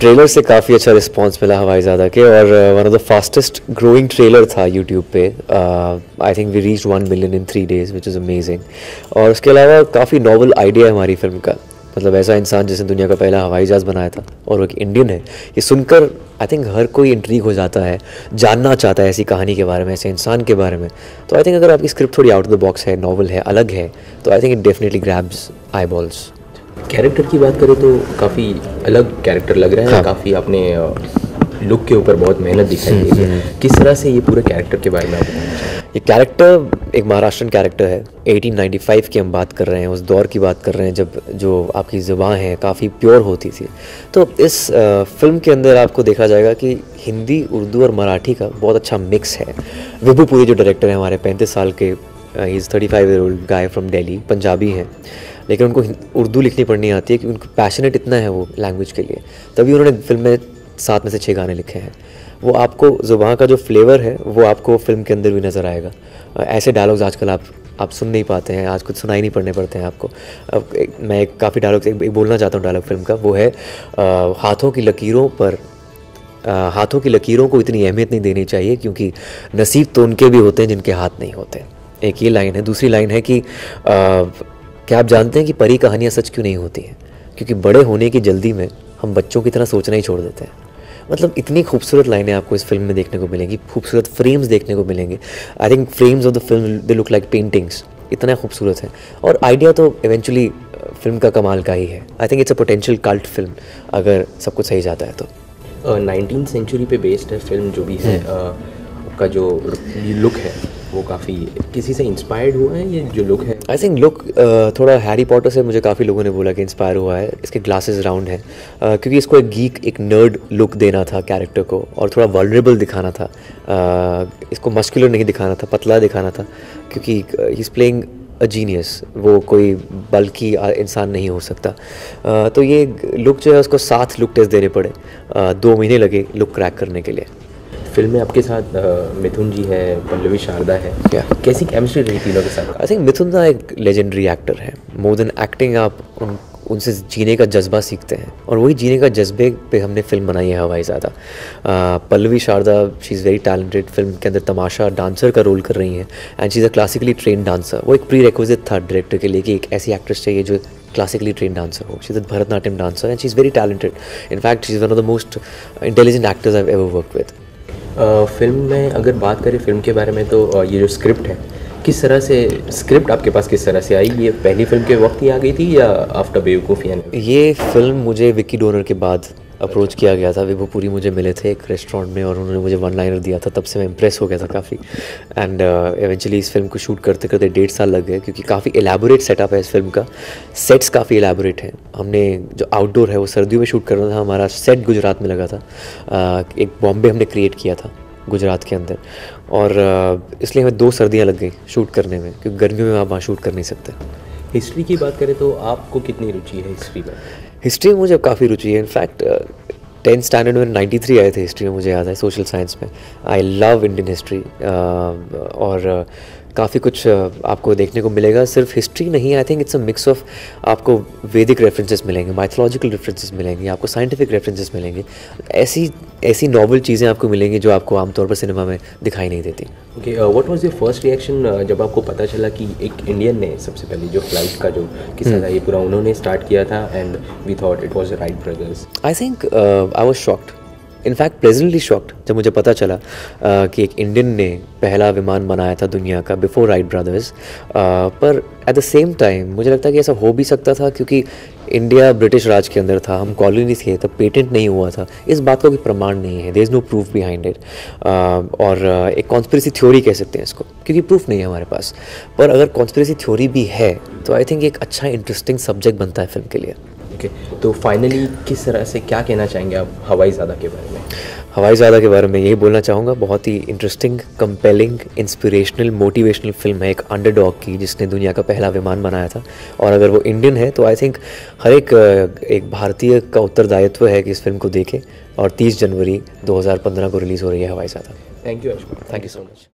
Trailer से काफ़ी अच्छा रिस्पांस मिला हवाईज़ादा के, और one of the fastest growing trailer था यूट्यूब पे. I think we reach 1 million in 3 days, which is amazing. और उसके अलावा काफ़ी नॉवल आइडिया है हमारी फिल्म का. मतलब ऐसा इंसान जिसने दुनिया का पहला हवाई जहाज़ बनाया था और वो एक इंडियन है, ये सुनकर आई थिंक हर कोई इंट्रीग हो जाता है, जानना चाहता है ऐसी कहानी के बारे में, ऐसे इंसान के बारे में. तो आई थिंक अगर आपकी स्क्रिप्ट थोड़ी आउट ऑफ द बॉक्स है, नॉवल है, अलग है, तो I think it definitely grabs I balls. Character की बात करें तो काफ़ी अलग कैरेक्टर लग रहा है. हाँ. काफ़ी आपने लुक के ऊपर बहुत मेहनत दिखाई गई है. किस तरह से ये पूरे कैरेक्टर के बारे में आप बताना चाहिए? ये कैरेक्टर एक महाराष्ट्रन कैरेक्टर है. 1895 की हम बात कर रहे हैं, उस दौर की बात कर रहे हैं जब जो आपकी ज़ुबान है काफ़ी प्योर होती थी. तो इस फिल्म के अंदर आपको देखा जाएगा कि हिंदी, उर्दू और मराठी का बहुत अच्छा मिक्स है. विभू पुरी जो डायरेक्टर हैं हमारे, 35 साल के, he is 35-year-old guy from Delhi, Punjabi हैं, लेकिन उनको उर्दू लिखनी पढ़नी आती है, क्योंकि उनको पैशनेट इतना है वो लैंग्वेज के लिए. तभी उन्होंने फिल्म में 7 में से 6 गाने लिखे हैं. वो आपको ज़ुबान का जो फ्लेवर है वो आपको फिल्म के अंदर भी नज़र आएगा. ऐसे डायलॉग्स आजकल आप सुन नहीं पाते हैं, आज कुछ सुनाई नहीं पड़ने पड़ते हैं आपको. मैं काफ़ी डायलॉग्स एक बोलना चाहता हूँ डायलॉग फिल्म का. वो है हाथों की लकीरों पर, हाथों की लकीरों को इतनी अहमियत नहीं देनी चाहिए, क्योंकि नसीब तो उनके भी होते हैं जिनके हाथ नहीं होते. एक ये लाइन है. दूसरी लाइन है कि क्या आप जानते हैं कि परी कहानियाँ सच क्यों नहीं होती हैं? क्योंकि बड़े होने की जल्दी में हम बच्चों की तरह सोचना ही छोड़ देते हैं. मतलब इतनी खूबसूरत लाइनें आपको इस फिल्म में देखने को मिलेंगी, खूबसूरत फ्रेम्स देखने को मिलेंगे. I think frames of the film they look like paintings, इतना खूबसूरत है. और आइडिया तो इवेंचुअली फिल्म का कमाल का ही है. I think it's a potential cult film अगर सब कुछ सही जाता है तो. 19th सेंचुरी पे बेस्ड है फिल्म जो भी है. आपका जो लुक है वो काफ़ी किसी से इंस्पायर्ड हुआ है, ये जो लुक है? आई थिंक लुक थोड़ा हैरी पॉटर से मुझे काफ़ी लोगों ने बोला कि इंस्पायर हुआ है. इसके ग्लासेस राउंड हैं, क्योंकि इसको एक गीक, एक नर्ड लुक देना था कैरेक्टर को, और थोड़ा वल्नरेबल दिखाना था. इसको मस्कुलर नहीं दिखाना था, पतला दिखाना था, क्योंकि he is playing a genius. वो कोई बल्कि इंसान नहीं हो सकता. तो ये लुक जो है उसको 7 लुक टेस्ट देने पड़े. 2 महीने लगे लुक क्रैक करने के लिए. फिल्म में आपके साथ मिथुन जी है, पल्लवी शारदा है. क्या कैसी केमिस्ट्री रही तीनों के साथ? आई थिंक मिथुन दा एक लेजेंडरी एक्टर है. मोर देन एक्टिंग, आप उनसे जीने का जज्बा सीखते हैं, और वही जीने का जज्बे पे हमने फिल्म बनाई है Hawaizaada. Pallavi Sharda, she is very talented. Film के अंदर तमाशा डांसर का रोल कर रही हैं, and she is a classically train dancer. वो एक प्री रिक्विजिट था डायरेक्टर के लिए कि एक ऐसी एक्ट्रेस चाहिए जो क्लासिकली ट्रेन डांसर हो. She is a Bharatanatyam dancer and she is very talented. In fact she is one of the most intelligent actors I have ever worked with. Film में अगर बात करें फिल्म के बारे में, तो ये जो स्क्रिप्ट है, किस तरह से स्क्रिप्ट आपके पास किस तरह से आई? ये पहली फिल्म के वक्त ही आ गई थी या आफ्टर बेवकूफ़ियाँ? ये फिल्म मुझे विक्की डोनर के बाद अप्रोच किया गया था. विभू पुरी मुझे मिले थे एक रेस्टोरेंट में, और उन्होंने मुझे 1 लाइनर दिया था. तब से मैं इम्प्रेस हो गया था काफ़ी. एंड इवेंचुअली इस फिल्म को शूट करते करते 1.5 साल लग गए, क्योंकि काफ़ी एलैबोरेट सेटअप है इस फिल्म का. सेट्स काफ़ी एलैबोरेट हैं. हमने जो आउटडोर है वो सर्दियों में शूट करना था. हमारा सेट गुजरात में लगा था. एक बॉम्बे हमने क्रिएट किया था गुजरात के अंदर, और इसलिए हमें 2 सर्दियाँ लग गई शूट करने में, क्योंकि गर्मियों में आप वहाँ शूट कर नहीं सकते. हिस्ट्री की बात करें तो आपको कितनी रुचि है हिस्ट्री में? हिस्ट्री में मुझे काफ़ी रुचि है. इनफैक्ट 10th स्टैंडर्ड में 93 आए थे हिस्ट्री में, मुझे याद है, सोशल साइंस में. I love Indian history. और काफ़ी कुछ आपको देखने को मिलेगा. सिर्फ हिस्ट्री नहीं, I think it's a mix of. आपको वैदिक रेफरेंसेस मिलेंगे, माइथोलॉजिकल रेफरेंसेस मिलेंगे, आपको साइंटिफिक रेफरेंसेस मिलेंगे. ऐसी नॉवल चीज़ें आपको मिलेंगी जो आपको आमतौर पर सिनेमा में दिखाई नहीं देती. Okay, what was your first reaction जब आपको पता चला कि एक इंडियन ने सबसे पहले जो फ्लाइट का जो किस्सा था ये पूरा उन्होंने स्टार्ट किया था, and we thought it was Wright brothers? I think I was shocked. In fact pleasantly shocked जब मुझे पता चला कि एक इंडियन ने पहला विमान बनाया था दुनिया का बिफोर राइट ब्रदर्स. पर एट द सेम टाइम मुझे लगता है कि ऐसा हो भी सकता था, क्योंकि इंडिया ब्रिटिश राज के अंदर था, हम कॉलोनी थे, तब पेटेंट नहीं हुआ था. इस बात का कोई प्रमाण नहीं है. There is no proof behind it. और एक कॉन्स्पिरेसी थ्योरी कह सकते हैं इसको, क्योंकि प्रूफ नहीं है हमारे पास. पर अगर कॉन्स्पिरेसी थ्योरी भी है तो आई थिंक एक अच्छा इंटरेस्टिंग सब्जेक्ट बनता है फिल्म के लिए. ओके, तो फाइनली किस तरह से क्या कहना चाहेंगे आप हवाईज़ादा के बारे में? हवाईज़ादा के बारे में यही बोलना चाहूँगा, बहुत ही interesting, compelling, inspirational, motivational film है एक अंडरडॉग की, जिसने दुनिया का पहला विमान बनाया था. और अगर वो इंडियन है तो आई थिंक हर एक भारतीय का उत्तरदायित्व है कि इस फिल्म को देखे. और 30 जनवरी 2015 को रिलीज़ हो रही है Hawaizaada. Thank you Ashok. Thank you so much.